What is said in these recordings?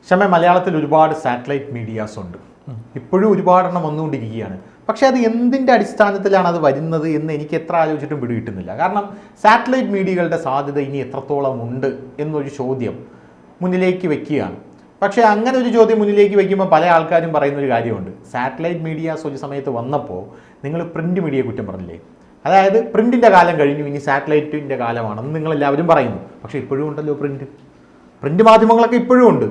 ക്ഷമ മലയാളത്തിൽ ഒരുപാട് സാറ്റലൈറ്റ് മീഡിയാസ് ഉണ്ട്. ഇപ്പോഴും ഒരുപാടെണ്ണം വന്നുകൊണ്ടിരിക്കുകയാണ്. പക്ഷേ അത് എന്തിൻ്റെ അടിസ്ഥാനത്തിലാണ് അത് വരുന്നത് എന്ന് എനിക്ക് എത്ര ആലോചിച്ചിട്ടും പിടികിട്ടുന്നില്ല. കാരണം സാറ്റലൈറ്റ് മീഡിയകളുടെ സാധ്യത ഇനി എത്രത്തോളം ഉണ്ട് എന്നൊരു ചോദ്യം മുന്നിലേക്ക് വെക്കുകയാണ്. പക്ഷേ അങ്ങനെ ഒരു ചോദ്യം മുന്നിലേക്ക് വയ്ക്കുമ്പോൾ പല ആൾക്കാരും പറയുന്നൊരു കാര്യമുണ്ട്. സാറ്റലൈറ്റ് മീഡിയാസ് ഒരു സമയത്ത് വന്നപ്പോൾ നിങ്ങൾ പ്രിൻറ്റ് മീഡിയ കുറ്റം പറഞ്ഞില്ലേ? അതായത് പ്രിൻറ്റിൻ്റെ കാലം കഴിഞ്ഞു, ഇനി സാറ്റലൈറ്റിൻ്റെ കാലമാണെന്ന് നിങ്ങളെല്ലാവരും പറയുന്നു. പക്ഷേ ഇപ്പോഴും ഉണ്ടല്ലോ പ്രിൻറ്റ് മാധ്യമങ്ങളൊക്കെ ഇപ്പോഴും ഉണ്ട്.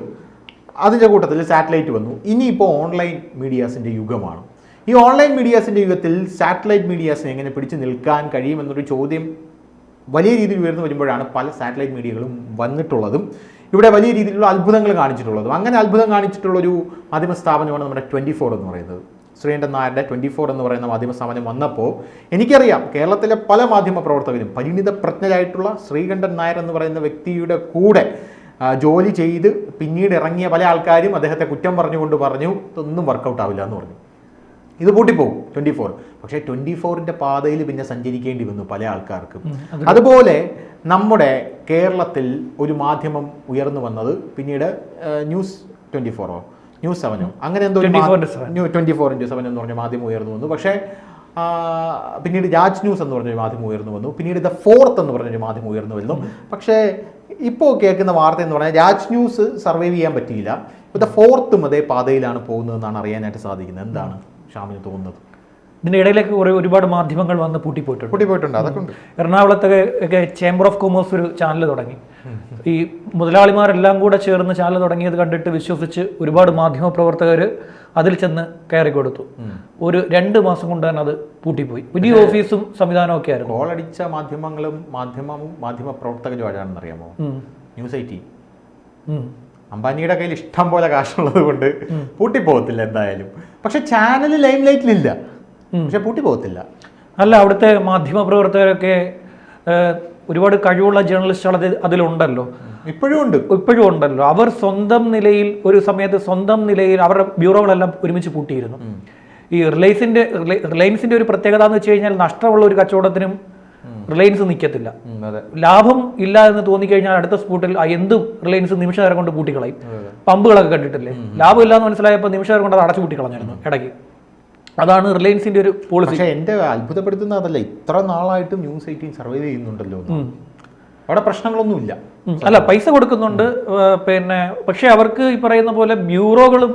അതിൻ്റെ കൂട്ടത്തിൽ സാറ്റലൈറ്റ് വന്നു. ഇനിയിപ്പോൾ ഓൺലൈൻ മീഡിയാസിൻ്റെ യുഗമാണ്. ഈ ഓൺലൈൻ മീഡിയാസിൻ്റെ യുഗത്തിൽ സാറ്റലൈറ്റ് മീഡിയാസിനെ എങ്ങനെ പിടിച്ചു നിൽക്കാൻ കഴിയുമെന്നൊരു ചോദ്യം വലിയ രീതിയിൽ ഉയർന്നു വരുമ്പോഴാണ് പല സാറ്റലൈറ്റ് മീഡിയകളും വന്നിട്ടുള്ളതും ഇവിടെ വലിയ രീതിയിലുള്ള അത്ഭുതങ്ങൾ കാണിച്ചിട്ടുള്ളതും. അങ്ങനെ അത്ഭുതം കാണിച്ചിട്ടുള്ളൊരു മാധ്യമ സ്ഥാപനമാണ് നമ്മുടെ 24 എന്ന് പറയുന്നത്. ശ്രീകണ്ഠൻ നായരുടെ 24 എന്ന് പറയുന്ന മാധ്യമ സ്ഥാപനം വന്നപ്പോൾ എനിക്കറിയാം കേരളത്തിലെ പല മാധ്യമ പ്രവർത്തകരും പരിണിത പ്രജ്ഞരായിട്ടുള്ള ശ്രീകണ്ഠൻ നായർ എന്ന് പറയുന്ന വ്യക്തിയുടെ കൂടെ ജോലി ചെയ്ത് പിന്നീട് ഇറങ്ങിയ പല ആൾക്കാരും അദ്ദേഹത്തെ കുറ്റം പറഞ്ഞുകൊണ്ട് പറഞ്ഞു ഇതൊന്നും വർക്കൗട്ട് ആവില്ല എന്ന് പറഞ്ഞു. ഇത് പൂട്ടിപ്പോകും 24. പക്ഷേ 24ൻ്റെ പാതയിൽ പിന്നെ സഞ്ചരിക്കേണ്ടി വന്നു പല ആൾക്കാർക്കും. അതുപോലെ നമ്മുടെ കേരളത്തിൽ ഒരു മാധ്യമം ഉയർന്നു വന്നത് പിന്നീട് ന്യൂസ് 24 ന്യൂസ് 7 അങ്ങനെ എന്തോ 24/7 എന്ന് പറഞ്ഞ മാധ്യമം ഉയർന്നു വന്നു. പക്ഷേ പിന്നീട് രാജ് ന്യൂസ് എന്ന് പറഞ്ഞൊരു മാധ്യമം ഉയർന്നു വന്നു. പിന്നീട് ദ ഫോർത്ത് എന്ന് പറഞ്ഞൊരു മാധ്യമം ഉയർന്നു വരുന്നു. പക്ഷേ ഇപ്പോൾ കേൾക്കുന്ന വാർത്ത എന്ന് പറഞ്ഞാൽ രാജ് ന്യൂസ് സർവൈവ് ചെയ്യാൻ പറ്റിയില്ല. ഇപ്പോൾ ദ ഫോർത്തും അതേ പാതയിലാണ് പോകുന്നതെന്നാണ് അറിയാനായിട്ട് സാധിക്കുന്നത്. എന്താണ് ഷാമിന് തോന്നുന്നത്? ഇതിൻ്റെ ഇടയിലേക്ക് ഒരുപാട് മാധ്യമങ്ങൾ വന്ന് പൂട്ടിപ്പോയിട്ടുണ്ട്. അതൊക്കെ ഉണ്ട്. എറണാകുളത്തൊക്കെ ചേംബർ ഓഫ് കൊമേഴ്സ് ഒരു ചാനൽ തുടങ്ങി. ഈ മുതലാളിമാരെല്ലാം കൂടെ ചേർന്ന് ചാനൽ തുടങ്ങിയത് കണ്ടിട്ട് വിശ്വസിച്ച് ഒരുപാട് മാധ്യമ പ്രവർത്തകർ അതിൽ ചെന്ന് കയറി കൊടുത്തു. ഒരു 2 മാസം കൊണ്ട് തന്നെ അത് പൂട്ടിപ്പോയി. പുതിയ ഓഫീസും സംവിധാനവും ഒക്കെ ആയിരുന്നു. കോളടിച്ച മാധ്യമങ്ങളും മാധ്യമ പ്രവർത്തകരും ആരാണെന്ന് അറിയാമോ? ന്യൂസ് 18. അംബാനിയുടെ കയ്യിൽ ഇഷ്ടം പോലെ കാശുള്ളത് കൊണ്ട് പൂട്ടിപ്പോകത്തില്ല എന്തായാലും. പക്ഷെ ചാനൽ ലൈം ലൈറ്റിലില്ല, പക്ഷെ പൂട്ടിപ്പോകത്തില്ല. അല്ല, അവിടുത്തെ മാധ്യമ പ്രവർത്തകരൊക്കെ ഒരുപാട് കഴിവുള്ള ജേർണലിസ്റ്റുകൾ അതിലുണ്ടല്ലോ, ഇപ്പോഴും ഉണ്ടല്ലോ. അവർ സ്വന്തം നിലയിൽ ഒരു സമയത്ത് അവരുടെ ബ്യൂറോകളെല്ലാം ഒരുമിച്ച് പൂട്ടിയിരുന്നു. ഈ റിലയൻസിന്റെ ഒരു പ്രത്യേകത എന്ന് വെച്ച് കഴിഞ്ഞാൽ നഷ്ടമുള്ള ഒരു കച്ചവടത്തിനും റിലയൻസ് നിൽക്കത്തില്ല. ലാഭം ഇല്ല എന്ന് തോന്നിക്കഴിഞ്ഞാൽ അടുത്ത സ്പോട്ടിൽ എന്തും റിലയൻസ് നിമിഷ നേരം കൊണ്ട് പൂട്ടിക്കളയും. പമ്പുകളൊക്കെ കണ്ടിട്ടില്ലേ? ലാഭം ഇല്ല എന്ന് മനസ്സിലായപ്പോൾ നിമിഷ നേരം കൊണ്ട് അത് അടച്ചു പൂട്ടിക്കളഞ്ഞായിരുന്നു ഇടയ്ക്ക്. അതാണ് റിലയൻസിന്റെ ഒരു പോളിസി. പക്ഷേ എന്റെ അത്ഭുതപ്പെടുത്തുന്ന അതല്ല, ഇത്ര നാളായിട്ടും ന്യൂസ് 18 സർവൈവ് ചെയ്യുന്നുണ്ടല്ലോ. അവിടെ പ്രശ്നങ്ങളൊന്നുമില്ല. അല്ല, പൈസ കൊടുക്കുന്നുണ്ട്. പക്ഷെ അവർക്ക് ഈ പറയുന്ന പോലെ ബ്യൂറോകളും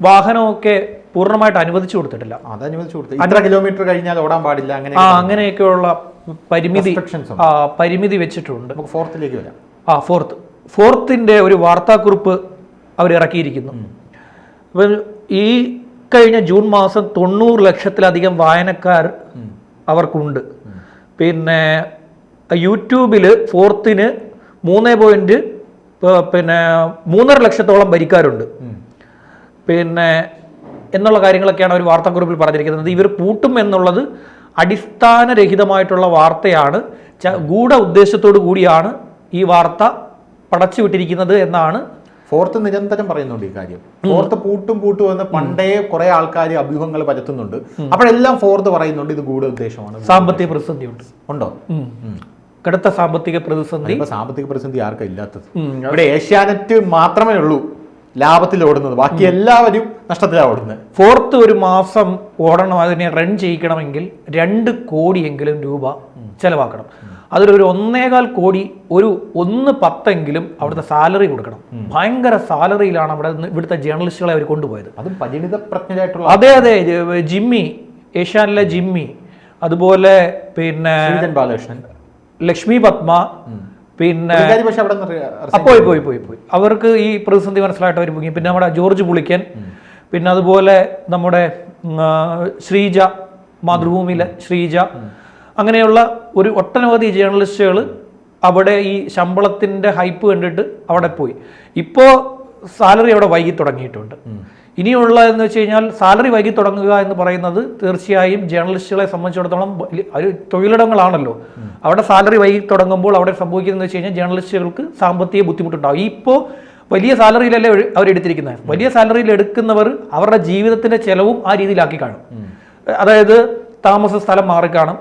വാഹനവും ഒക്കെ പൂർണ്ണമായിട്ട് അനുവദിച്ചു കൊടുത്തിട്ടില്ല. അത് അനുവദിച്ചു കൊടുത്തു. 100 കിലോമീറ്റർ കഴിഞ്ഞാൽ ഓടാൻ പാടില്ല, അങ്ങനെയൊക്കെയുള്ള പരിമിതി വെച്ചിട്ടുണ്ട്. ഫോർത്തിലേക്ക് വരാം. ഫോർത്തിന്റെ ഒരു വാർത്താക്കുറിപ്പ് അവർ ഇറക്കിയിരിക്കുന്നു. അപ്പം ഈ കഴിഞ്ഞ ജൂൺ മാസം 90 ലക്ഷത്തിലധികം വായനക്കാർ അവർക്കുണ്ട്. പിന്നെ യൂട്യൂബിൽ ഫോർത്തിന് 3.5 ലക്ഷത്തോളം വരിക്കാരുണ്ട്. എന്നുള്ള കാര്യങ്ങളൊക്കെയാണ് അവർ വാർത്താക്കുറിപ്പിൽ പറഞ്ഞിരിക്കുന്നത്. ഇവർ പൂട്ടും എന്നുള്ളത് അടിസ്ഥാനരഹിതമായിട്ടുള്ള വാർത്തയാണ്. ഗൂഢ ഉദ്ദേശത്തോടു കൂടിയാണ് ഈ വാർത്ത പടച്ചുവിട്ടിരിക്കുന്നത് എന്നാണ് ഫോർത്ത് നിരന്തരം പറയുന്നുണ്ട് ഈ കാര്യം. ഫോർത്ത് പൂട്ടും എന്ന് പണ്ടേ കുറെ ആൾക്കാർ അഭ്യൂഹങ്ങൾ പരത്തുന്നുണ്ട്. അപ്പോഴെല്ലാം ഫോർത്ത് പറയുന്നുണ്ട് ഇത് ഗൂഢ ഉദ്ദേശമാണ്. സാമ്പത്തിക പ്രതിസന്ധി ഉണ്ടോ? കടുത്ത സാമ്പത്തിക പ്രതിസന്ധി ആർക്കാ ഇല്ലാത്തത്? ഇവിടെ ഏഷ്യാനെറ്റ് മാത്രമേ ഉള്ളൂ ലാഭത്തിൽ ഓടുന്നത്, ബാക്കി എല്ലാവരും നഷ്ടത്തിലാണ് ഓടുന്നത്. ഫോർത്ത് ഒരു മാസം ഓടണം, അതിനെ റൺ ചെയ്യിക്കണമെങ്കിൽ 2 കോടിയെങ്കിലും രൂപ ചെലവാക്കണം. അതിലൊരു 1.25 കോടി, ഒരു 1.10 അവിടുത്തെ സാലറി കൊടുക്കണം. ഭയങ്കര സാലറിയിലാണ് ഇവിടുത്തെ ജേർണലിസ്റ്റുകളെ അവർ കൊണ്ടുപോയത്. അതും പരിണിത പ്രജ്ഞരായിട്ടുള്ള. അതെ, ജിമ്മി, ഏഷ്യാനിലെ ജിമ്മി, അതുപോലെ ബാലകൃഷ്ണൻ, ലക്ഷ്മി പത്മ, പോയി അവർക്ക് ഈ പ്രതിസന്ധി മനസ്സിലായിട്ട് അവർ പോയി. പിന്നെ നമ്മുടെ ജോർജ് പുളിക്കൻ, പിന്നെ അതുപോലെ നമ്മുടെ ശ്രീജ, മാതൃഭൂമിയിലെ ശ്രീജ, അങ്ങനെയുള്ള ഒരു ഒട്ടനവധി ജേർണലിസ്റ്റുകൾ അവിടെ ഈ ശമ്പളത്തിൻ്റെ ഹൈപ്പ് കണ്ടിട്ട് അവിടെ പോയി. ഇപ്പോൾ സാലറി അവിടെ വൈകി തുടങ്ങിയിട്ടുണ്ട്. ഇനിയുള്ള എന്ന് വെച്ച് കഴിഞ്ഞാൽ സാലറി വൈകി തുടങ്ങുക എന്ന് പറയുന്നത് തീർച്ചയായും ജേർണലിസ്റ്റുകളെ സംബന്ധിച്ചിടത്തോളം ഒരു തൊഴിലിടങ്ങളാണല്ലോ. അവിടെ സാലറി വൈകി തുടങ്ങുമ്പോൾ അവിടെ സംഭവിക്കുന്നത് വെച്ച് കഴിഞ്ഞാൽ ജേർണലിസ്റ്റുകൾക്ക് സാമ്പത്തിക ബുദ്ധിമുട്ടുണ്ടാവും. ഇപ്പോൾ വലിയ സാലറിയിലല്ലേ അവരെടുത്തിരിക്കുന്നത്. വലിയ സാലറിയിൽ എടുക്കുന്നവർ അവരുടെ ജീവിതത്തിന്റെ ചെലവും ആ രീതിയിലാക്കി കാണും. അതായത് താമസ സ്ഥലം മാറിക്കാണും,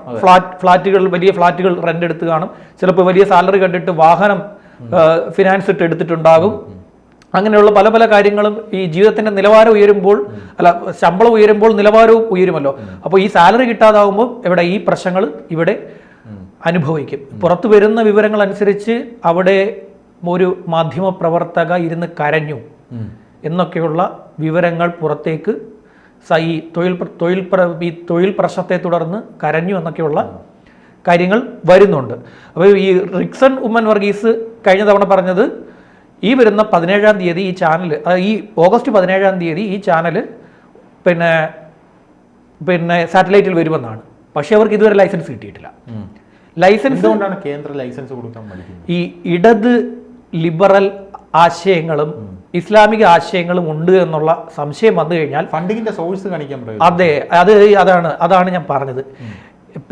വലിയ ഫ്ലാറ്റുകൾ റെന്റ് എടുത്ത് കാണും, ചിലപ്പോൾ വലിയ സാലറി കണ്ടിട്ട് വാഹനം ഫിനാൻസ് ഇട്ട് എടുത്തിട്ടുണ്ടാകും. അങ്ങനെയുള്ള പല പല കാര്യങ്ങളും ഈ ജീവിതത്തിന്റെ നിലവാരം ഉയരുമ്പോൾ, അല്ല ശമ്പളം ഉയരുമ്പോൾ നിലവാരവും ഉയരുമല്ലോ. അപ്പോൾ ഈ സാലറി കിട്ടാതാവുമ്പോൾ ഇവിടെ ഈ പ്രശ്നങ്ങൾ ഇവിടെ അനുഭവിക്കും. പുറത്തു വരുന്ന വിവരങ്ങൾ അനുസരിച്ച് അവിടെ ഒരു മാധ്യമ പ്രവർത്തക ഇരുന്ന് കരഞ്ഞു എന്നൊക്കെയുള്ള വിവരങ്ങൾ പുറത്തേക്ക് ഈ തൊഴിൽ പ്രശ്നത്തെ തുടർന്ന് കരഞ്ഞു എന്നൊക്കെയുള്ള കാര്യങ്ങൾ വരുന്നുണ്ട്. അപ്പോൾ ഈ റിക്സൺ ഉമ്മൻ വർഗീസ് കഴിഞ്ഞ തവണ പറഞ്ഞത് ഈ വരുന്ന 17-ാം തീയതി ഈ ചാനൽ, ഈ ഓഗസ്റ്റ് 17-ാം തീയതി ഈ ചാനൽ പിന്നെ സാറ്റലൈറ്റിൽ വരുമെന്നാണ്. പക്ഷെ അവർക്ക് ഇതുവരെ ലൈസൻസ് കിട്ടിയിട്ടില്ല. ലൈസൻസ് എന്തുകൊണ്ടാണ് കേന്ദ്ര ലൈസൻസ് കൊടുക്കാൻ മടിക്കുന്നത്? ഈ ഇടത് ലിബറൽ ആശയങ്ങളും ഇസ്ലാമിക ആശയങ്ങളും ഉണ്ട് എന്നുള്ള സംശയം വന്നു കഴിഞ്ഞാൽ ഫണ്ടിങ്ങിന്റെ സോഴ്സ് കാണിക്കാൻ പറ്റും. അതെ, അതാണ് ഞാൻ പറഞ്ഞത്.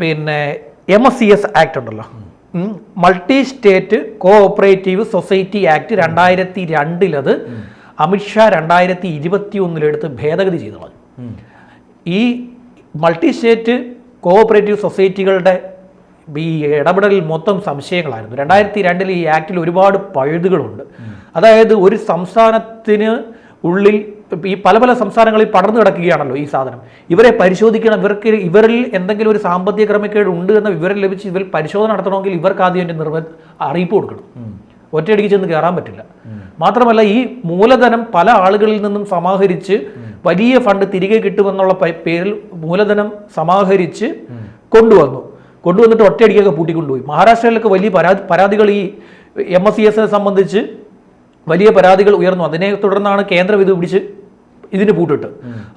പിന്നെ MSCS ആക്ട് ഉണ്ടല്ലോ, multi state cooperative society act 2002 അത് അമിത്ഷാ 2021 ഭേദഗതി ചെയ്തു. ഈ മൾട്ടി സ്റ്റേറ്റ് കോഓപ്പറേറ്റീവ് സൊസൈറ്റികളുടെ ഈ ഇടപെടലിൽ മൊത്തം സംശയങ്ങളായിരുന്നു. 2002 ഈ ആക്ടിൽ ഒരുപാട് പഴുതുകളുണ്ട്. അതായത് ഒരു സംസ്ഥാനത്തിന് ഉള്ളിൽ ഈ പല പല സംസ്ഥാനങ്ങളിൽ പടർന്നു കിടക്കുകയാണല്ലോ ഈ സാധനം. ഇവരെ പരിശോധിക്കണം, ഇവരിൽ എന്തെങ്കിലും ഒരു സാമ്പത്തിക ക്രമക്കേട് ഉണ്ട് എന്ന വിവരം ലഭിച്ച് ഇവർ പരിശോധന നടത്തണമെങ്കിൽ ഇവർക്ക് ആദ്യം എൻ്റെ അറിയിപ്പ് കൊടുക്കണം. ഒറ്റയടിക്ക് ചെന്ന് കയറാൻ പറ്റില്ല. മാത്രമല്ല ഈ മൂലധനം പല ആളുകളിൽ നിന്നും സമാഹരിച്ച് വലിയ ഫണ്ട് തിരികെ കിട്ടുമെന്നുള്ള പേരിൽ മൂലധനം സമാഹരിച്ച് കൊണ്ടുവന്നിട്ട് ഒറ്റയടിക്കൊക്കെ പൂട്ടിക്കൊണ്ടുപോയി. മഹാരാഷ്ട്രയിലൊക്കെ വലിയ പരാതികൾ ഈ MSCS സംബന്ധിച്ച് വലിയ പരാതികൾ ഉയർന്നു. അതിനെ തുടർന്നാണ് കേന്ദ്രം ഇത് പിടിച്ച് ഇതിന് പൂട്ടിട്ട്.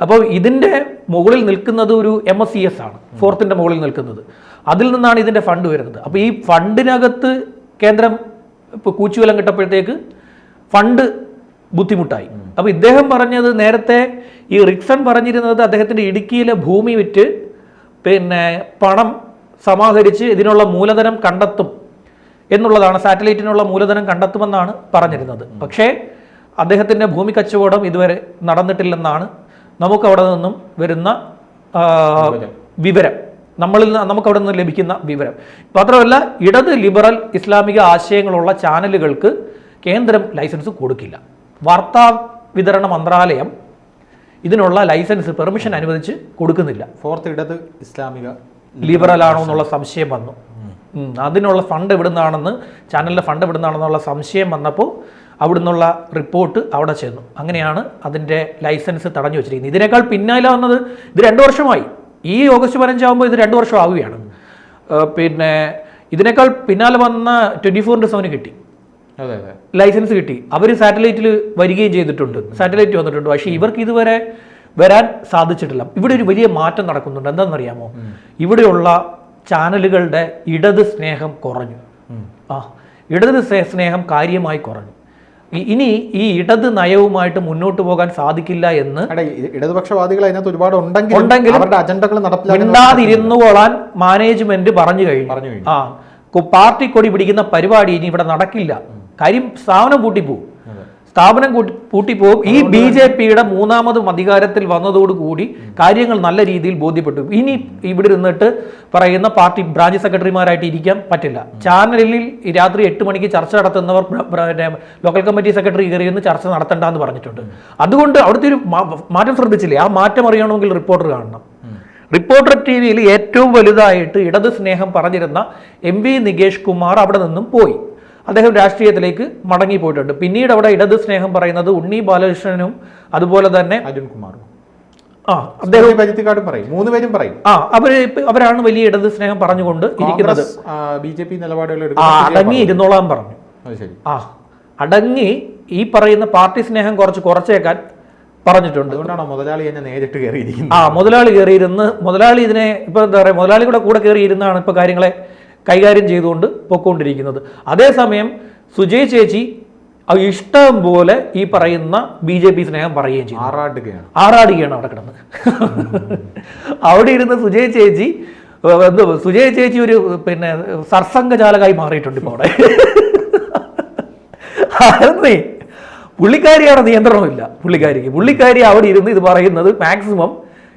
അപ്പോൾ ഇതിൻ്റെ മുകളിൽ നിൽക്കുന്നത് ഒരു MSCS ആണ്, 4th മുകളിൽ നിൽക്കുന്നത്. അതിൽ നിന്നാണ് ഇതിൻ്റെ ഫണ്ട് വരുന്നത്. അപ്പോൾ ഈ ഫണ്ടിനകത്ത് കേന്ദ്രം ഇപ്പോൾ കൂച്ചുവലം കിട്ടപ്പോഴത്തേക്ക് ഫണ്ട് ബുദ്ധിമുട്ടായി. അപ്പോൾ ഇദ്ദേഹം പറഞ്ഞത്, നേരത്തെ ഈ റിക്സൺ പറഞ്ഞിരുന്നത് അദ്ദേഹത്തിൻ്റെ ഇടുക്കിയിലെ ഭൂമി വിറ്റ് പിന്നെ പണം സമാഹരിച്ച് ഇതിനുള്ള മൂലധനം കണ്ടെത്തും എന്നുള്ളതാണ്, സാറ്റലൈറ്റിനുള്ള മൂലധനം കണ്ടെത്തുമെന്നാണ് പറഞ്ഞിരുന്നത്. പക്ഷേ അദ്ദേഹത്തിൻ്റെ ഭൂമി കച്ചവടം ഇതുവരെ നടന്നിട്ടില്ലെന്നാണ് നമുക്കവിടെ നിന്നും വരുന്ന വിവരം, നമുക്കവിടെ നിന്ന് ലഭിക്കുന്ന വിവരം. മാത്രമല്ല ഇടത് ലിബറൽ ഇസ്ലാമിക ആശയങ്ങളുള്ള ചാനലുകൾക്ക് കേന്ദ്രം ലൈസൻസ് കൊടുക്കില്ല. വാർത്താ വിതരണ മന്ത്രാലയം ഇതിനുള്ള ലൈസൻസ് പെർമിഷൻ അനുവദിച്ച് കൊടുക്കുന്നില്ല. 4th ഇടത് ഇസ്ലാമിക ലിബറൽ ആണോ എന്നുള്ള സംശയം വന്നു. അതിനുള്ള ഫണ്ട് എവിടുന്നാണെന്ന്, ചാനലിൻ്റെ ഫണ്ട് എവിടുന്നാണെന്നുള്ള സംശയം വന്നപ്പോൾ അവിടുന്നുള്ള റിപ്പോർട്ട് അവിടെ ചെന്നു. അങ്ങനെയാണ് അതിൻ്റെ ലൈസൻസ് തടഞ്ഞു വെച്ചിരിക്കുന്നത്. ഇതിനേക്കാൾ പിന്നാലെ വന്നത്, ഇത് 2 വർഷമായി, ഈ ഓഗസ്റ്റ് 15 ആകുമ്പോൾ ഇത് 2 വർഷം ആവുകയാണ്. പിന്നെ ഇതിനേക്കാൾ പിന്നാലെ വന്ന 24/7 കിട്ടി, ലൈസൻസ് കിട്ടി. അവർ സാറ്റലൈറ്റിൽ വരികയും ചെയ്തിട്ടുണ്ട്, സാറ്റലൈറ്റ് വന്നിട്ടുണ്ട്. പക്ഷേ ഇവർക്ക് ഇതുവരെ വരാൻ സാധിച്ചിട്ടില്ല. ഇവിടെ ഒരു വലിയ മാറ്റം നടക്കുന്നുണ്ട്. എന്താണെന്നറിയാമോ? ഇവിടെയുള്ള ചാനലുകളുടെ ഇടത് സ്നേഹം കുറഞ്ഞു. ഇടത് സ്നേഹം കാര്യമായി കുറഞ്ഞു. ഇനി ഈ ഇടത് നയവുമായിട്ട് മുന്നോട്ട് പോകാൻ സാധിക്കില്ല എന്ന് ഇടതുപക്ഷവാദികൾ അതിനകത്ത് ഒരുപാട് ഉണ്ടെങ്കിലും അവരുടെ അജണ്ടകൾ മിണ്ടാതിരുന്നുകൊള്ളാൻ മാനേജ്മെന്റ് പറഞ്ഞു കഴിഞ്ഞു. പാർട്ടി കൊടി പിടിക്കുന്ന പരിപാടി ഇനി ഇവിടെ നടക്കില്ല. കാര്യം സ്ഥാപനം പൂട്ടിപ്പോവും. ഈ BJPയുടെ 3ാമതും അധികാരത്തിൽ വന്നതോടുകൂടി കാര്യങ്ങൾ നല്ല രീതിയിൽ ബോധ്യപ്പെട്ടു. ഇനി ഇവിടെ ഇരുന്നിട്ട് പറയുന്ന പാർട്ടി ബ്രാഞ്ച് സെക്രട്ടറിമാരായിട്ട് ഇരിക്കാൻ പറ്റില്ല. ചാനലിൽ രാത്രി 8 മണിക്ക് ചർച്ച നടത്തുന്നവർ ലോക്കൽ കമ്മിറ്റി സെക്രട്ടറി കയറിയെന്ന് ചർച്ച നടത്തണ്ടെന്ന് പറഞ്ഞിട്ടുണ്ട്. അതുകൊണ്ട് അവിടുത്തെ ഒരു മാറ്റം ശ്രദ്ധിച്ചില്ലേ? ആ മാറ്റം അറിയണമെങ്കിൽ റിപ്പോർട്ടർ കാണണം. റിപ്പോർട്ടർ TVയിൽ ഏറ്റവും വലുതായിട്ട് ഇടത് സ്നേഹം പറഞ്ഞിരുന്ന MV നികേഷ് കുമാർ അവിടെ നിന്നും പോയി. അദ്ദേഹം രാഷ്ട്രീയത്തിലേക്ക് മടങ്ങിപ്പോയിട്ടുണ്ട്. പിന്നീട് അവിടെ ഇടത് സ്നേഹം പറയുന്നത് ഉണ്ണി ബാലകൃഷ്ണനും അതുപോലെ തന്നെ അരുൺകുമാറും, അവരാണ് വലിയ ഇടത് സ്നേഹം പറഞ്ഞുകൊണ്ട് ഇരിക്കുന്നത്. BJP നിലപാടുകൾ അടങ്ങി ഇരുന്നോളാൻ പറഞ്ഞു. അടങ്ങി ഈ പറയുന്ന പാർട്ടി സ്നേഹം കുറച്ചേക്കാൻ പറഞ്ഞിട്ടുണ്ട്. മുതലാളി എന്നെ നേരിട്ട് കയറിയിരിക്കുന്നു. മുതലാളി കയറിയിരുന്ന്, മുതലാളി ഇതിനെ ഇപ്പൊ എന്താ പറയുക, മുതലാളി കൂടെ കയറിയിരുന്നാണ് ഇപ്പൊ കാര്യങ്ങളെ കൈകാര്യം ചെയ്തുകൊണ്ട് പൊക്കോണ്ടിരിക്കുന്നത്. അതേസമയം സുജയ് ചേച്ചി ഇഷ്ടം പോലെ ഈ പറയുന്ന BJP സ്നേഹം പറയുകയും ചെയ്തു. ആറാടുകയാണ് അവിടെ കിടന്ന്. അവിടെ ഇരുന്ന് സുജയ് ചേച്ചി ഒരു പിന്നെ സർസംഘചാലകായി മാറിയിട്ടുണ്ട് ഇപ്പൊ അവിടെ. പുള്ളിക്കാരിയാണ്, നിയന്ത്രണമില്ല പുള്ളിക്കാരി അവിടെ ഇരുന്ന് ഇത് പറയുന്നത് മാക്സിമം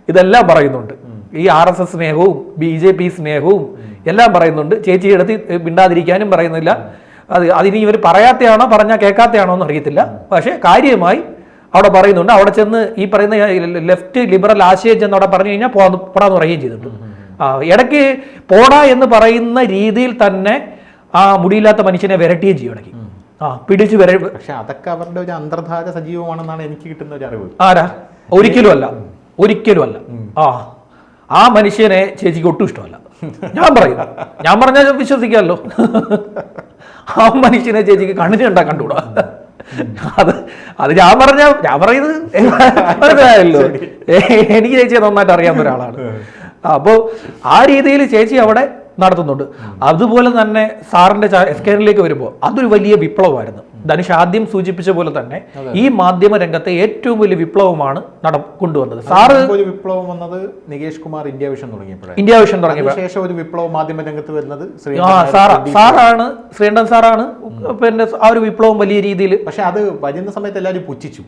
ഇതെല്ലാം പറയുന്നുണ്ട്. ഈ RSS സ്നേഹവും BJP സ്നേഹവും എല്ലാം പറയുന്നുണ്ട്. ചേച്ചിയുടെ അടുത്ത് മിണ്ടാതിരിക്കാനും പറയുന്നില്ല, അതിനി ഇവർ പറയാത്തയാണോ പറഞ്ഞാൽ കേൾക്കാത്തയാണോ എന്ന് അറിയത്തില്ല. പക്ഷേ കാര്യമായി അവിടെ പറയുന്നുണ്ട്. അവിടെ ചെന്ന് ഈ പറയുന്ന ലെഫ്റ്റ് ലിബറൽ ആശയം ചെന്ന് അവിടെ പറഞ്ഞു കഴിഞ്ഞാൽ പോടാന്ന് പറയുകയും ചെയ്തിട്ടുണ്ട്. ഇടയ്ക്ക് പോടാ എന്ന് പറയുന്ന രീതിയിൽ തന്നെ ആ മുടിയില്ലാത്ത മനുഷ്യനെ വിരട്ടുകയും ചെയ്യും ഇടയ്ക്ക്. പിടിച്ചു പക്ഷെ അതൊക്കെ അവരുടെ ഒരു അന്തർധാര സജീവമാണെന്നാണ് എനിക്ക് കിട്ടുന്ന ഒരു അറിവ്. ആരാ? ഒരിക്കലും അല്ല. ആ മനുഷ്യനെ ചേച്ചിക്ക് ഒട്ടും ഇഷ്ടമല്ല. ഞാൻ പറഞ്ഞാൽ വിശ്വസിക്കാമല്ലോ. ആ മനുഷ്യനെ ചേച്ചിക്ക് കണ്ണിന് കണ്ടാ കണ്ടുകൂടാ. അത് ഞാൻ പറയുന്നത് മനസ്സിലായല്ലോ. എനിക്ക് ചേച്ചിയെ നന്നായിട്ട് അറിയാവുന്ന ഒരാളാണ്. അപ്പോൾ ആ രീതിയിൽ ചേച്ചി അവിടെ നടത്തുന്നുണ്ട്. അതുപോലെ തന്നെ സാറിന്റെ എസ്കേനിലേക്ക് വരുമ്പോൾ അതൊരു വലിയ വിപ്ലവമായിരുന്നു. ധനുഷ് ആദ്യം സൂചിപ്പിച്ച പോലെ തന്നെ ഈ മാധ്യമ രംഗത്തെ ഏറ്റവും വലിയ വിപ്ലവമാണ് കൊണ്ടുവന്നത്. സാറ് ഒരു വിപ്ലവം വന്നത് നികേഷ് കുമാർ ഇന്ത്യ വിഷൻ തുടങ്ങിയപ്പോൾ ശേഷം ഒരു വിപ്ലവം മാധ്യമ രംഗത്ത് വരുന്നത് സാറാണ്, ശ്രീകണ്ഠൻ സാറാണ്. പിന്നെ ആ ഒരു വിപ്ലവം വലിയ രീതിയിൽ. പക്ഷെ അത് വരുന്ന സമയത്ത് എല്ലാവരും പുച്ഛിച്ചു.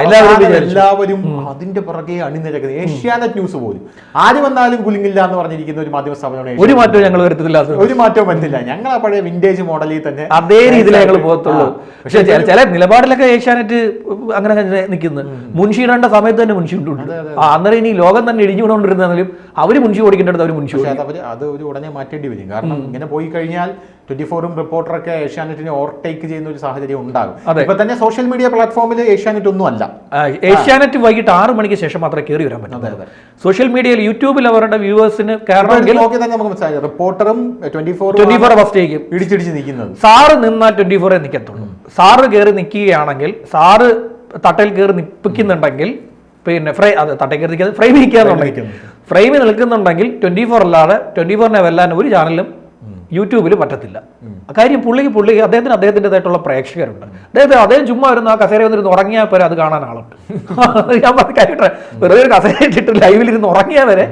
എല്ലാവരും അതിന്റെ പുറകെ അണിനിരക്കുന്നത്. ഏഷ്യാനെറ്റ് ന്യൂസ് പോലും ആര് വന്നാലും കുലുങ്ങില്ല എന്ന് പറഞ്ഞിരിക്കുന്ന ഒരു മാധ്യമ സ്ഥാപനമാണ്. ഒരു മാറ്റവും ഞങ്ങൾ വരുത്തില്ല. ഒരു മാറ്റവും വരുന്നില്ല. ഞങ്ങൾ ആ പഴയ വിന്റേജ് മോഡലിൽ തന്നെ അതേ രീതിയിൽ ഞങ്ങൾ പോകത്തുള്ളൂ. പക്ഷെ ചില നിലപാടിലൊക്കെ ഏഷ്യാനെറ്റ് അങ്ങനെ നിൽക്കുന്നു. മുൻഷിയിടേണ്ട സമയത്ത് തന്നെ മുൻഷി ഉണ്ട്. അന്നേരം ഇനി ലോകം തന്നെ ഇടിഞ്ഞുകൊണ്ടിരുന്നാലും അവര് മുൻഷി ഓടിക്കേണ്ടത് അവര് മുൻഷി. അത് ഒരു ഉടനെ മാറ്റേണ്ടി വരും. കാരണം ഇങ്ങനെ പോയി കഴിഞ്ഞാൽ 24-ഉം റിപ്പോർട്ടറൊക്കെ ഏഷ്യാനെറ്റിനെ ഓവർടേക്ക് ചെയ്യുന്ന ഒരു സാഹചര്യം ഉണ്ടാകും. ഇപ്പൊ തന്നെ സോഷ്യൽ മീഡിയ പ്ലാറ്റ്ഫോമിൽ ഏഷ്യാനെറ്റ് ഒന്നും അല്ല. ഏഷ്യാനെറ്റ് വൈകിട്ട് 6 മണിക്ക് ശേഷം മാത്രമേ കയറി വരാൻ പറ്റൂ. സോഷ്യൽ മീഡിയയിൽ യൂട്യൂബിൽ അവരുടെ വ്യൂവേഴ്സിന് റിപ്പോർട്ടറും 24 ഫസ്റ്റേക്കും ഇടിച്ചിടിച്ച് നിൽക്കുന്നത്. സാറ് നിന്നാൽ 24 നിൽക്കത്തുള്ളൂ. സാറ് കയറി നിൽക്കുകയാണെങ്കിൽ, സാറ് തട്ടയിൽ കയറി നിൽപ്പിക്കുന്നുണ്ടെങ്കിൽ, പിന്നെ തട്ടയിൽ കയറി നിൽക്കാതെ ഫ്രെയിമിൽ നിൽക്കാന്നുണ്ടെങ്കിൽ, ഫ്രെയിമിൽ നിൽക്കുന്നുണ്ടെങ്കിൽ 24 അല്ലാതെ 24-നെ വെല്ലാൻ ഒരു ചാനലും യൂട്യൂബിൽ പറ്റത്തില്ല. കാര്യം പുള്ളിക്ക് അദ്ദേഹത്തിൻ്റെതായിട്ടുള്ള പ്രേക്ഷകരുണ്ട്. അദ്ദേഹം ചുമ്മാ വരുന്ന ആ കസേര വന്നിരുന്ന് ഉറങ്ങിയാൽ വരെ അത് കാണാൻ ആളുണ്ട്. ഞാൻ പറഞ്ഞ കാര്യം വെറുതെ ഒരു കസേര ഇട്ടിട്ട് ലൈവിലിരുന്ന് ഉറങ്ങിയാൽ വരെ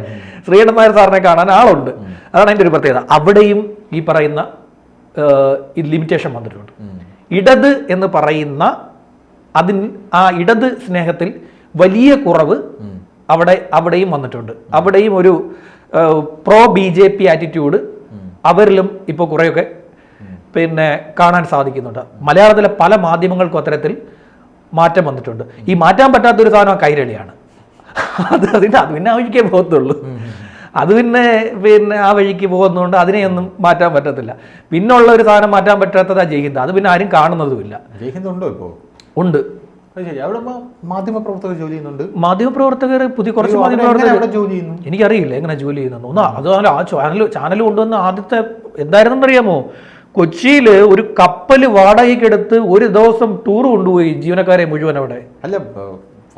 ശ്രീകണ്ഠൻ നായർ സാറിനെ കാണാൻ ആളുണ്ട്. അതാണ് അതിൻ്റെ ഒരു പ്രത്യേകത. അവിടെയും ഈ പറയുന്ന ലിമിറ്റേഷൻ വന്നിട്ടുണ്ട്. ഇടത് എന്ന് പറയുന്ന ആ ഇടത് സ്നേഹത്തിൽ വലിയ കുറവ് അവിടെയും വന്നിട്ടുണ്ട്. അവിടെയും ഒരു പ്രോ BJP ആറ്റിറ്റ്യൂഡ് അവരിലും ഇപ്പോൾ കുറേയൊക്കെ പിന്നെ കാണാൻ സാധിക്കുന്നുണ്ട്. മലയാളത്തിലെ പല മാധ്യമങ്ങൾക്കും അത്തരത്തിൽ മാറ്റം വന്നിട്ടുണ്ട്. ഈ മാറ്റാൻ പറ്റാത്തൊരു സാധനം കൈരളിയാണ്. അത് പിന്നെ ആ വഴിക്കേ പോകത്തുള്ളൂ. അത് പിന്നെ ആ വഴിക്ക് പോകുന്നതുകൊണ്ട് അതിനെയൊന്നും മാറ്റാൻ പറ്റത്തില്ല. പിന്നുള്ള ഒരു സാധനം മാറ്റാൻ പറ്റാത്തതാ ജയ്ഹിന്ദ്. അത് പിന്നെ ആരും കാണുന്നതുമില്ല. ജയ്ഹിന്ദ് ഉണ്ടോ ഇപ്പോൾ? ഉണ്ട്. മാധ്യമപ്രവർത്തകർ ജോലി ചെയ്യുന്നുണ്ട്. മാധ്യമപ്രവർത്തകർ കുറച്ച് മാധ്യമപ്രവർത്തകർ ജോലി ചെയ്യുന്നു. എനിക്കറിയില്ല എങ്ങനെ ജോലി ചെയ്യുന്നു. അതുപോലെ ആ ചാനൽ കൊണ്ടുവന്ന ആദ്യത്തെ എന്തായിരുന്നെന്നറിയാമോ? കൊച്ചിയിൽ ഒരു കപ്പൽ വാടകയ്ക്കെടുത്ത് ഒരു ദിവസം ടൂർ കൊണ്ടുപോയി ജീവനക്കാരെ മുഴുവൻ അവിടെ. അല്ല,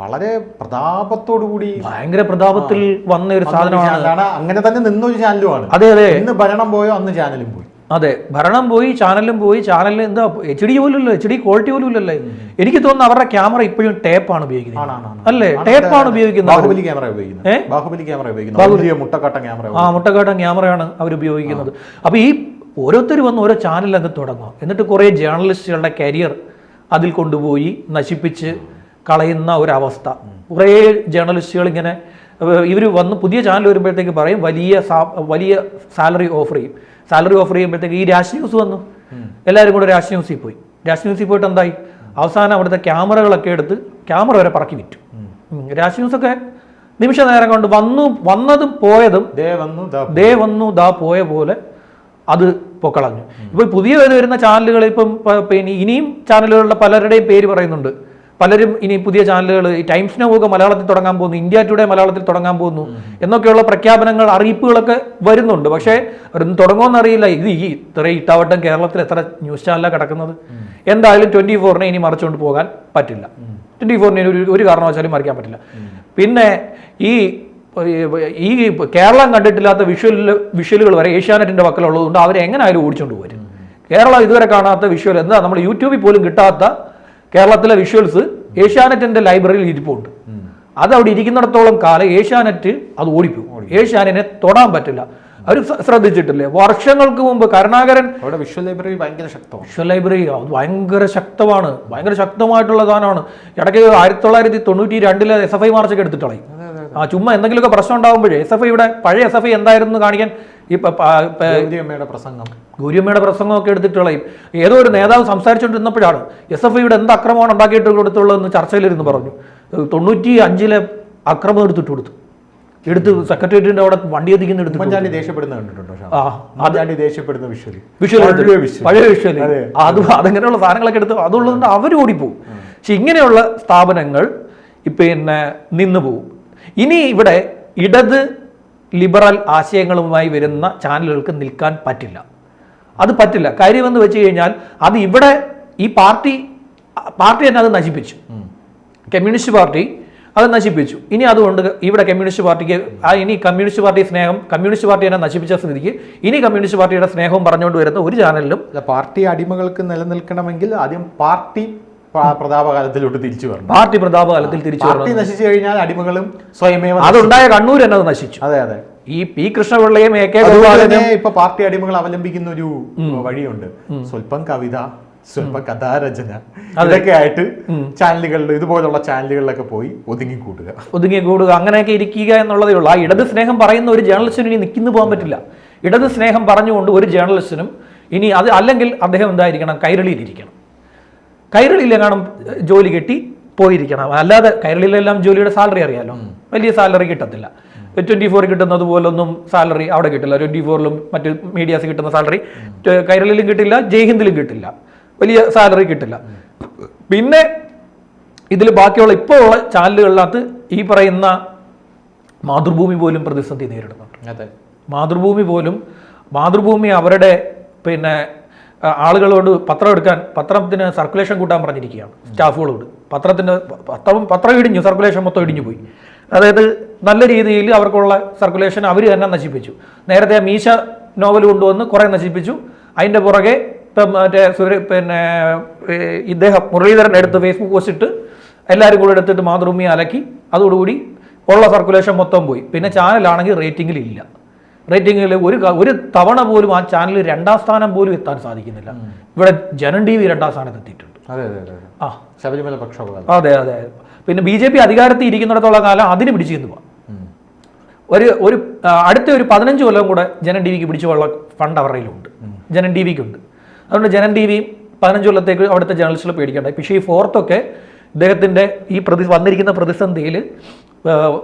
വളരെ പ്രതാപത്തോടു കൂടി, ഭയങ്കര പ്രതാപത്തിൽ വന്ന ഒരു സാധനമാണ്. അങ്ങനെ തന്നെ നിന്നൊരു ചാനലുമാണ്. അതെ. ഇന്ന് ഭരണം പോയോ അന്ന് ചാനലും പോയി. അതെ, ഭരണം പോയി, ചാനലും പോയി. ചാനലിൽ എന്താ HD പോലും ഇല്ല, HD ക്വാളിറ്റി പോലും ഇല്ലല്ലേ. എനിക്ക് തോന്നുന്നു അവരുടെ ക്യാമറ ഇപ്പോഴും ടേപ്പാണ് ഉപയോഗിക്കുന്നത്. അല്ലേ, ടേപ്പാണ് ഉപയോഗിക്കുന്നത്. മുട്ടക്കാട്ടൻ ക്യാമറയാണ് അവർ ഉപയോഗിക്കുന്നത്. അപ്പൊ ഈ ഓരോരുത്തർ വന്ന് ഓരോ ചാനൽ അങ്ങ് തുടങ്ങും. എന്നിട്ട് കുറേ ജേർണലിസ്റ്റുകളുടെ കരിയർ അതിൽ കൊണ്ടുപോയി നശിപ്പിച്ച് കളയുന്ന ഒരവസ്ഥ. കുറേ ജേർണലിസ്റ്റുകൾ ഇങ്ങനെ ഇവർ വന്ന് പുതിയ ചാനൽ വരുമ്പോഴത്തേക്ക് പറയും വലിയ സാലറി ഓഫർ ചെയ്യുമ്പോഴത്തേക്ക് ഈ രാജ് ന്യൂസ് വന്നു. എല്ലാവരും കൂടെ രാജ് ന്യൂസിൽ പോയിട്ട് എന്തായി? അവസാനം അവിടുത്തെ ക്യാമറകളൊക്കെ എടുത്ത് ക്യാമറ വരെ പറക്കി വിറ്റു. രാജ് ന്യൂസൊക്കെ നിമിഷ നേരം കൊണ്ട് വന്നതും പോയതും ദാ പോയ പോലെ അത് പൊക്കളഞ്ഞു. ഇപ്പോൾ പുതിയ വരുന്ന ചാനലുകൾ ഇപ്പം പിന്നെ ഇനിയും ചാനലുകളുടെ പലരുടെയും പേര് പറയുന്നുണ്ട്. പലരും ഇനി പുതിയ ചാനലുകൾ, ഈ ടൈംസ് നൗ ഒക്കെ മലയാളത്തിൽ തുടങ്ങാൻ പോകുന്നു, ഇന്ത്യ ടുഡേ മലയാളത്തിൽ തുടങ്ങാൻ പോകുന്നു എന്നൊക്കെയുള്ള പ്രഖ്യാപനങ്ങൾ, അറിയിപ്പുകളൊക്കെ വരുന്നുണ്ട്. പക്ഷേ അവരൊന്നും തുടങ്ങുമെന്നറിയില്ല. ഈ ഇത്ര ഇട്ടാവട്ടം കേരളത്തിൽ എത്ര ന്യൂസ് ചാനലാണ് കിടക്കുന്നത്? എന്തായാലും 24-നെ ഇനി മറിച്ചുകൊണ്ട് പോകാൻ പറ്റില്ല. 24-നെ ഒരു കാരണവശാലും മറിക്കാൻ പറ്റില്ല. പിന്നെ ഈ കേരളം കണ്ടിട്ടില്ലാത്ത വിഷ്വലുകൾ വരെ ഏഷ്യാനെറ്റിന്റെ പക്കലുള്ളതുകൊണ്ട് അവരെ എങ്ങനെയായാലും ഓടിച്ചുകൊണ്ട് പോരും. കേരളം ഇതുവരെ കാണാത്ത വിഷ്വൽ, എന്താ നമ്മൾ യൂട്യൂബിൽ പോലും കിട്ടാത്ത കേരളത്തിലെ വിഷ്വൽസ് ഏഷ്യാനെറ്റിന്റെ ലൈബ്രറിയിൽ ഇരിപ്പുണ്ട്. അത് അവിടെ ഇരിക്കുന്നിടത്തോളം കാലം ഏഷ്യാനെറ്റ് അത് ഓടിപ്പോകും. ഏഷ്യാനെറ്റിനെ തൊടാൻ പറ്റില്ല. അവർ ശ്രദ്ധിച്ചിട്ടില്ലേ? വർഷങ്ങൾക്ക് മുമ്പ് കരുണാകരൻ വിഷ്വൽ ലൈബ്രറി അത് ഭയങ്കര ശക്തമാണ്, ഭയങ്കര ശക്തമായിട്ടുള്ള സാധനമാണ്. ഇടയ്ക്ക് 1992 SFI മാർച്ചൊക്കെ എടുത്തിട്ടുള്ളൂ. ചുമ്മാ എന്തെങ്കിലുമൊക്കെ പ്രശ്നം ഉണ്ടാകുമ്പോഴേ SFIയുടെ പഴയ SFI എന്തായിരുന്നു കാണിക്കാൻ ഗൗരിയമ്മയുടെ പ്രസംഗം ഗൗരിയമ്മയുടെ പ്രസംഗമൊക്കെ എടുത്തിട്ട് കളയും. ഏതോ ഒരു നേതാവ് സംസാരിച്ചുകൊണ്ടിരുന്നപ്പോഴാണ് SFIയുടെ എന്ത് അക്രമമാണ് ഉണ്ടാക്കിയിട്ട് കൊടുത്തുള്ളതെന്ന് ചർച്ചയിലിരുന്ന് പറഞ്ഞു. 95 അക്രമം എടുത്തിട്ട് കൊടുത്തു. സെക്രട്ടേറിയറ്റിന്റെ അവിടെ വണ്ടി എത്തിക്കുന്ന എടുത്തു. ഉമ്മൻചാണ്ടി ദേഷ്യപ്പെടുന്ന കണ്ടിട്ടുണ്ടോ? ദേഷ്യപ്പെടുന്ന വിഷ്വൽ പഴയ വിഷ്വൽ അതങ്ങനെയുള്ള സാധനങ്ങളൊക്കെ എടുത്ത് അതുള്ളതുകൊണ്ട് അവർ ഓടിപ്പോവും. പക്ഷെ ഇങ്ങനെയുള്ള സ്ഥാപനങ്ങൾ പിന്നെ നിന്നു പോവും. ഇനി ഇവിടെ ഇടത് ലിബറൽ ആശയങ്ങളുമായി വരുന്ന ചാനലുകൾക്ക് നിൽക്കാൻ പറ്റില്ല. അത് പറ്റില്ല. കാര്യമെന്ന് വെച്ച് കഴിഞ്ഞാൽ അത് ഇവിടെ ഈ പാർട്ടി തന്നെ അത് നശിപ്പിച്ചു. കമ്മ്യൂണിസ്റ്റ് പാർട്ടി അത് നശിപ്പിച്ചു. ഇനി അതുകൊണ്ട് ഇവിടെ കമ്മ്യൂണിസ്റ്റ് പാർട്ടിക്ക് ഇനി കമ്മ്യൂണിസ്റ്റ് പാർട്ടി സ്നേഹം, കമ്മ്യൂണിസ്റ്റ് പാർട്ടി തന്നെ നശിപ്പിച്ച സ്ഥിതിക്ക് ഇനി കമ്മ്യൂണിസ്റ്റ് പാർട്ടിയുടെ സ്നേഹവും പറഞ്ഞുകൊണ്ട് വരുന്ന ഒരു ചാനലിലും പാർട്ടി അടിമകൾക്ക് നിലനിൽക്കണമെങ്കിൽ ആദ്യം പാർട്ടി പ്രതാപകാലത്തിലോട്ട് തിരിച്ചു വരണം. പാർട്ടി പ്രതാപകാലത്തിൽ തിരിച്ചു വരണം. പാർട്ടി നശിച്ചു കഴിഞ്ഞാൽ അടിമകളും സ്വയമേവ അതുണ്ടായ കണ്ണൂർ തന്നെ അത് നശിച്ചു. അതെ അതെ. ഈ പി കൃഷ്ണപിള്ളയും AK ഇപ്പൊ പാർട്ടി അടിമകൾ അവലംബിക്കുന്ന ഒരു വഴിയുണ്ട്. സ്വല്പം കവിത, സ്വല്പം കഥാരചന, ഇതൊക്കെ ആയിട്ട് ചാനലുകളിൽ ഇതുപോലുള്ള ചാനലുകളിലൊക്കെ പോയി ഒതുങ്ങിക്കൂടുക അങ്ങനെയൊക്കെ ഇരിക്കുക എന്നുള്ളതേ ഉള്ളൂ. ആ ഇടത് സ്നേഹം പറയുന്ന ഒരു ജേർണലിസ്റ്റിന് ഇനി നിൽക്കുന്നു പോകാൻ പറ്റില്ല. ഇടത് സ്നേഹം പറഞ്ഞുകൊണ്ട് ഒരു ജേർണലിസ്റ്റിനും ഇനി അത് അല്ലെങ്കിൽ അദ്ദേഹം എന്തായിരിക്കണം, കൈരളിയിലിരിക്കണം. കൈരളിയിലെങ്ങാനും ജോലി കെട്ടി പോയിരിക്കണം. അല്ലാതെ കൈരളിയിലെല്ലാം ജോലിയുടെ സാലറി അറിയാലോ, വലിയ സാലറി കിട്ടത്തില്ല. 24 കിട്ടുന്നത് പോലൊന്നും സാലറി അവിടെ കിട്ടില്ല. 24ലും മറ്റ് മീഡിയാസ് കിട്ടുന്ന സാലറി കൈരളിയിലും കിട്ടില്ല, ജയ്ഹിന്ദിലും കിട്ടില്ല, വലിയ സാലറി കിട്ടില്ല. പിന്നെ ഇതിൽ ബാക്കിയുള്ള ഇപ്പോൾ ഉള്ള ചാനലുകളിനകത്ത് ഈ പറയുന്ന മാതൃഭൂമി പോലും പ്രതിസന്ധി നേരിടുന്നുണ്ട്. മാതൃഭൂമി അവരുടെ പിന്നെ ആളുകളോട് പത്രം എടുക്കാൻ, പത്രത്തിന് സർക്കുലേഷൻ കൂട്ടാൻ പറഞ്ഞിരിക്കുകയാണ് സ്റ്റാഫുകളോട്. പത്രം ഇടിഞ്ഞു, സർക്കുലേഷൻ മൊത്തം ഇടിഞ്ഞു പോയി. അതായത് നല്ല രീതിയിൽ അവർക്കുള്ള സർക്കുലേഷൻ അവർ തന്നെ നശിപ്പിച്ചു. നേരത്തെ മീശ നോവൽ കൊണ്ടുവന്ന് കുറേ നശിപ്പിച്ചു. അതിൻ്റെ പുറകെ മറ്റേ പിന്നെ ഇദ്ദേഹം മുരളീധരൻ എടുത്ത് ഫേസ്ബുക്ക് പോസ്റ്റ് ഇട്ട് എല്ലാവരും കൂടെ എടുത്തിട്ട് മാതൃഭൂമി അലക്കി. അതോടുകൂടി ഉള്ള സർക്കുലേഷൻ മൊത്തം പോയി. പിന്നെ ചാനലാണെങ്കിൽ റേറ്റിംഗിലില്ല. റേറ്റിംഗിൽ ഒരു തവണ പോലും ആ ചാനൽ 2ാം സ്ഥാനം പോലും എത്താൻ സാധിക്കുന്നില്ല. ഇവിടെ ജനം TV 2ാം സ്ഥാനത്ത് എത്തിയിട്ടുണ്ട്. ശബരിമല പ്രക്ഷോഭം. അതെ. പിന്നെ BJP അധികാരത്തിൽ ഇരിക്കുന്നിടത്തോളം കാലം അതിന് പിടിച്ചു നിന്ന് പോവാം. ഒരു അടുത്ത ഒരു 15 കൊല്ലം കൂടെ ജനം TVക്ക് പിടിച്ചുള്ള ഫണ്ട് അവരുടെ കയ്യിലുണ്ട്, ജനം TVക്കുണ്ട്. അതുകൊണ്ട് ജനം TV 15 കൊല്ലത്തേക്ക് അവിടുത്തെ ജേർണലിസ്റ്റുകൾ പേടിക്കണ്ട. പക്ഷേ ഈ 4th ഇദ്ദേഹത്തിൻ്റെ ഈ വന്നിരിക്കുന്ന പ്രതിസന്ധിയിൽ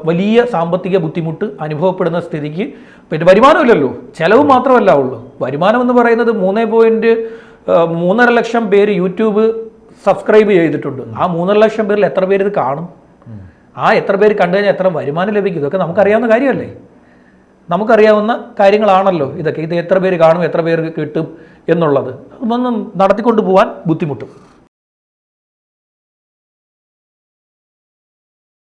വലിയ സാമ്പത്തിക ബുദ്ധിമുട്ട് അനുഭവപ്പെടുന്ന സ്ഥിതിക്ക് പിന്നെ വരുമാനമില്ലല്ലോ, ചെലവ് മാത്രമല്ല ഉള്ളൂ. വരുമാനം എന്ന് പറയുന്നത് 3.5 ലക്ഷം പേര് യൂട്യൂബ് സബ്സ്ക്രൈബ് ചെയ്തിട്ടുണ്ട്. ആ 3.5 ലക്ഷം പേരിൽ എത്ര പേര് ഇത് കാണും? ആ എത്ര പേര് കണ്ടു കഴിഞ്ഞാൽ എത്ര വരുമാനം ലഭിക്കും? ഇതൊക്കെ നമുക്കറിയാവുന്ന കാര്യമല്ലേ, നമുക്കറിയാവുന്ന കാര്യങ്ങളാണല്ലോ ഇതൊക്കെ. ഇത് എത്ര പേര് കാണും, എത്ര പേർക്ക് കിട്ടും എന്നുള്ളത് അതൊന്നും നടത്തിക്കൊണ്ട് പോകാൻ ബുദ്ധിമുട്ടും.